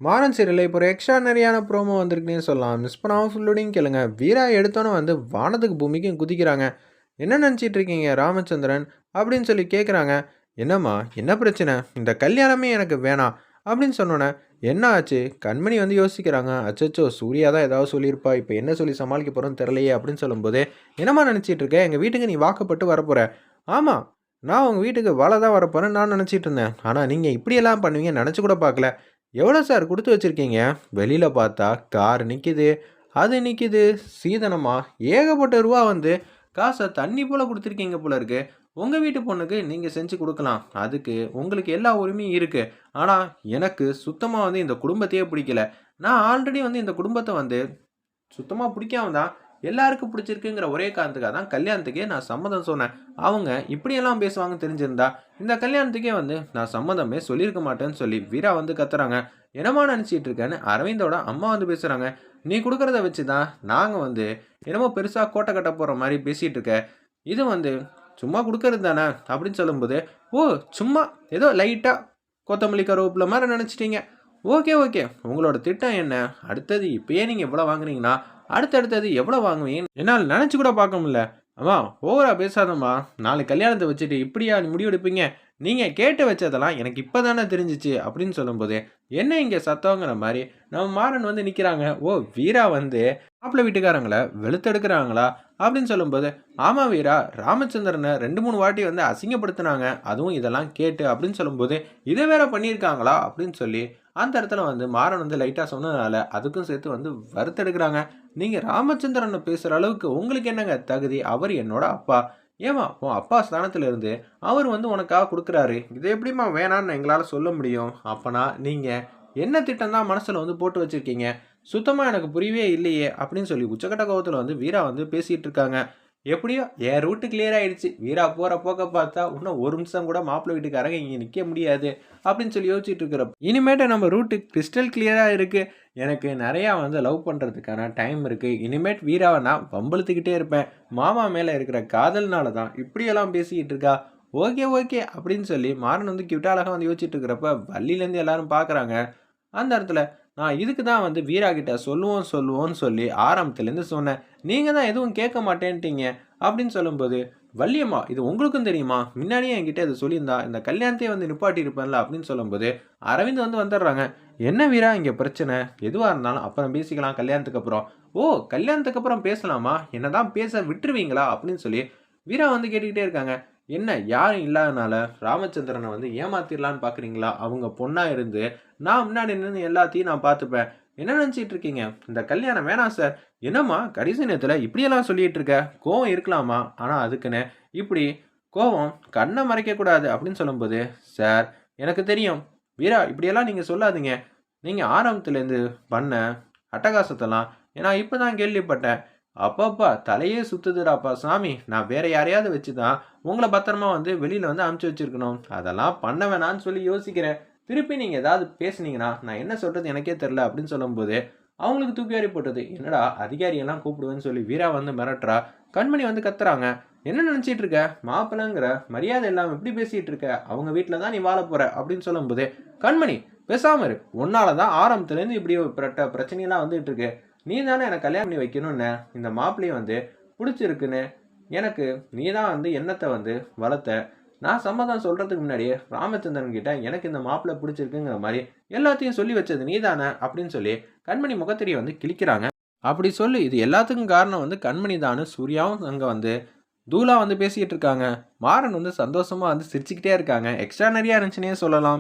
மாறன் சீரியல்ல இப்போ ஒரு எக்ஸ்ட்ரானரியான ப்ரோமோ வந்திருக்குன்னே சொல்லலாம். மிஸ் பண்ணாம ஃபுல்லோடையும் கேளுங்க. வீரா எடுத்தோன்னே வந்து வானத்துக்கு பூமிக்கும் குதிக்கிறாங்க. "என்ன நெனச்சிட்டு இருக்கீங்க ராமச்சந்திரன்?" அப்படின்னு சொல்லி கேட்குறாங்க. "என்னம்மா என்ன பிரச்சனை? இந்த கல்யாணமே எனக்கு வேணாம்." அப்படின்னு சொன்னோனே, "என்ன ஆச்சு?" கண்மணி வந்து யோசிக்கிறாங்க. "அச்சச்சோ! சூர்யா தான் ஏதாவது சொல்லியிருப்பா. இப்போ என்ன சொல்லி சமாளிக்க போறோன்னு தெரியலையே." அப்படின்னு சொல்லும்போது, "என்னம்மா நெனச்சிட்டு இருக்க? எங்க வீட்டுக்கு நீ வாக்கப்பட்டு வரப்போற." "ஆமா. நான் உங்க வீட்டுக்கு வாழ தான் வரப்போறேன்னு நான் நெனச்சிட்டு இருந்தேன். ஆனா நீங்க இப்படியெல்லாம் பண்ணுவீங்கன்னு நெனச்சு கூட பார்க்கல." எவ்வளோ சார் குடுத்து வச்சிருக்கீங்க? வெளியில பார்த்தா கார் நிக்கிது, அது நிக்கிது, சீதனமா ஏகப்பட்ட ரூவா வந்து காச தண்ணி போல குடுத்துருக்கீங்க போல இருக்கு. உங்க வீட்டு பொண்ணுக்கு நீங்க செஞ்சு குடுக்கலாம். அதுக்கு உங்களுக்கு எல்லா உரிமையும் இருக்கு. ஆனா, எனக்கு சுத்தமா வந்து இந்த குடும்பத்தையே பிடிக்கல. நான் ஆல்ரெடி வந்து இந்த குடும்பத்த வந்து சுத்தமா பிடிக்காம தான் எல்லாருக்கும் பிடிச்சிருக்குங்கிற ஒரே காரணத்துக்காக தான் கல்யாணத்துக்கே நான் சம்மதம் சொன்னேன். அவங்க இப்படியெல்லாம் பேசுவாங்கன்னு தெரிஞ்சிருந்தா, இந்த கல்யாணத்துக்கே வந்து நான் சம்மதமே சொல்லியிருக்க மாட்டேன்னு சொல்லி வீரா வந்து கத்துறாங்க. என்னம்மா நினைச்சிட்டு இருக்கேன்னு அரவிந்தோட அம்மா வந்து பேசுறாங்க. நீ குடுக்கறத வச்சு தான் நாங்க வந்து என்னமோ பெருசா கோட்டை கட்ட போற மாரி பேசிட்டு இருக்க. இது வந்து சும்மா குடுக்கறது தானே அப்படின்னு சொல்லும்போது, ஓ! சும்மா ஏதோ லைட்டா கொத்தமல்லி கருவேப்பில மாரி நினைச்சிட்டீங்க. Okay, okay. உங்களோட திட்டம் என்ன? அடுத்தது இப்பயே நீங்க இவ்வளோ வாங்குறீங்கன்னா, அடுத்தடுத்தது எவ்வளோ வாங்குவீங்கன்னு என்னால நெனச்சு கூட பார்க்க முடியல. அம்மா ஓவரா பேசாதம்மா. நாளை கல்யாணத்த வச்சுட்டு இப்படியா முடிவெடுப்பீங்க? நீங்க கேட்டு வச்சதெல்லாம் எனக்கு இப்ப தானே தெரிஞ்சுச்சு அப்படின்னு சொல்லும்போது, என்ன இங்க சத்தங்கிற மாரி நம்ம மாறன் வந்து நிக்கிறாங்க. ஓ! வீரா வந்து மாப்பிள வீட்டுக்காரங்கள வெளுத்தெடுக்குறாங்களா? அப்படின்னு சொல்லும்போது, ஆமா வீரா, ராமச்சந்திரன 2, 3 வாட்டி வந்து அசிங்கப்படுத்துனாங்க. அதுவும் இதெல்லாம் கேட்டு அப்படின்னு சொல்லும்போது, இத வேற பண்ணியிருக்காங்களா? அப்படின்னு சொல்லி அந்த இடத்துல வந்து மாறன் வந்து லைட்டா சொன்னதுனால, அதுக்கும் சேர்த்து வந்து வறுத்தெடுக்குறாங்க. நீங்க ராமச்சந்திரன பேசுற அளவுக்கு உங்களுக்கு என்னங்க தகுதி? அவரு என்னோட அப்பா. ஏம்மா உன் அப்பா ஸ்தானத்துல இருந்து அவரு வந்து உனக்காக குடுக்குறாரு. இத எப்படிம்மா வேணான்னு எங்களால சொல்ல முடியும்? அப்பன்னா நீங்க என்ன திட்டம் தான் மனசுல வந்து போட்டு வச்சிருக்கீங்க? சுத்தமா எனக்கு புரியவே இல்லையே! அப்படின்னு சொல்லி உச்சக்கட்ட கோவத்துல வந்து வீரா வந்து பேசிட்டு இருக்காங்க. எப்படியோ என் ரூட் கிளியர் ஆயிடுச்சு. வீரா போற போக்க பார்த்தா, இன்னும் ஒரு நிமிஷம் கூட மாப்பிள வீட்டுக்காரங்க இங்க நிக்க முடியாது. அப்படின்னு சொல்லி யோசிச்சுட்டு இருக்கிறப்ப, இனிமேட்டு நம்ம ரூட் கிறிஸ்டல் கிளியரா இருக்கு. எனக்கு நெறையா வந்து லவ் பண்றதுக்கான டைம் இருக்கு. இனிமேட் வீராவ நான் வம்பிழுத்துக்கிட்டே இருப்பேன். மாமா மேல இருக்கிற காதல்னால தான் இப்படியெல்லாம் பேசிக்கிட்டு இருக்கா. ஓகே, ஓகே அப்படின்னு சொல்லி மாறன் வந்து கியூட்டா அழகா வந்து யோசிச்சுட்டு இருக்கிறப்ப, வள்ளியிலேருந்து எல்லாரும் பார்க்குறாங்க. அந்த இடத்துல நான் இதுக்கு தான் வந்து வீரா கிட்ட சொல்லுவோம் சொல்லுவோம்ன்னு சொல்லி ஆரம்பத்துலேருந்து சொன்னேன். நீங்க தான் எதுவும் கேட்க மாட்டேன்ட்டீங்க. அப்படின்னு சொல்லும்போது, "வள்ளியம்மா இது உங்களுக்கும் தெரியுமா? முன்னாடியே என்கிட்ட இத சொல்லியிருந்தா, இந்த கல்யாணத்தையே வந்து நிப்பாட்டியிருப்பேன்ல." அப்படின்னு சொல்லும்போது, அரவிந்த் வந்து வந்துடுறாங்க. "என்ன வீரா இங்க பிரச்சனை? எதுவா இருந்தாலும் அப்புறம் பேசிக்கலாம் கல்யாணத்துக்கு அப்புறம்." "ஓ! கல்யாணத்துக்கு அப்புறம் பேசலாமா? என்ன தான் பேச விட்டுருவீங்களா?" அப்படின்னு சொல்லி வீரா வந்து கேட்டுக்கிட்டே இருக்காங்க. "என்ன யாரும் இல்லாதனால ராமச்சந்திரன வந்து ஏமாத்திரலான்னு பார்க்குறீங்களா? அவங்க பொண்ணா இருந்து நான் முன்னாடி நின்னு எல்லாத்தையும் நான் பார்த்துப்பேன். என்ன நினைச்சிட்டு இருக்கீங்க? இந்த கல்யாணம் வேணாம் சார்." "என்னம்மா கடைசி நேரத்துல இப்படியெல்லாம் சொல்லிட்டு இருக்க? கோவம் இருக்கலாமா? ஆனா அதுக்குன்னு இப்படி கோவம் கண்ண மறைக்கக்கூடாது." அப்படின்னு சொல்லும்போது, "சார் எனக்கு தெரியும். வீரா இப்படியெல்லாம் நீங்க சொல்லாதீங்க. நீங்க ஆரம்பத்துலேருந்து பண்ண அட்டகாசத்தெல்லாம் நான் இப்ப தான் கேள்விப்பட்டேன். அப்பப்பா தலையே சுத்துதுடாப்பா சாமி. நான் வேற யாரையாவது வச்சு தான் உங்கள பத்திரமா வந்து வெளியில வந்து அனுப்பிச்சு வச்சிருக்கணும். அதெல்லாம் பண்ண வேணான்னு சொல்லி யோசிக்கிறேன். திருப்பி நீங்க ஏதாவது பேசுனீங்கன்னா, நான் என்ன சொல்றது எனக்கே தெரியல." அப்படின்னு சொல்லும்போது, அவங்களுக்கு தூக்கி வாரி போட்டது. என்னடா அதிகாரியெல்லாம் கூப்பிடுவேன்னு சொல்லி வீரா வந்து மிரட்டுறா. கண்மணி வந்து கத்துறாங்க. "என்ன நினைச்சிட்டு இருக்க? மாப்பிள்ளைங்கிற மரியாதை இல்லாம எப்படி பேசிட்டு இருக்க? அவங்க வீட்ல தான் நீ வாழப் போற." அப்படின்னு சொல்லும்போது, "கண்மணி பேசாம இரு. உன்னால தான் ஆரம்பத்துலேருந்து இப்படி ஒரு பிரச்சனையெல்லாம் வந்துட்டு இருக்கு. நீ தானே எனக்கு கல்யாணம் பண்ணி வைக்கணும்னு இந்த மாப்பிள்ளைய வந்து புடிச்சிருக்குன்னு எனக்கு நீ தான் வந்து எண்ணத்த வந்து வளர்த்த. நான் சம்மதம் சொல்றதுக்கு முன்னாடியே ராமச்சந்திரன் கிட்ட எனக்கு இந்த மாப்பிள்ளை பிடிச்சிருக்குங்கிற மாரி எல்லாத்தையும் சொல்லி வச்சது நீ தானே." அப்படின்னு சொல்லி கண்மணி முகத்திரைய வந்து கிழிக்கிறாங்க. அப்படி சொல்லி இது எல்லாத்துக்கும் காரணம் வந்து கண்மணி தான்னு சூர்யாவும் அங்க வந்து தூளா வந்து பேசிட்டு இருக்காங்க. மாறன் வந்து சந்தோஷமா வந்து சிரிச்சுக்கிட்டே இருக்காங்க. எக்ஸ்ட்ரானரியா இருந்துச்சுன்னே சொல்லலாம்.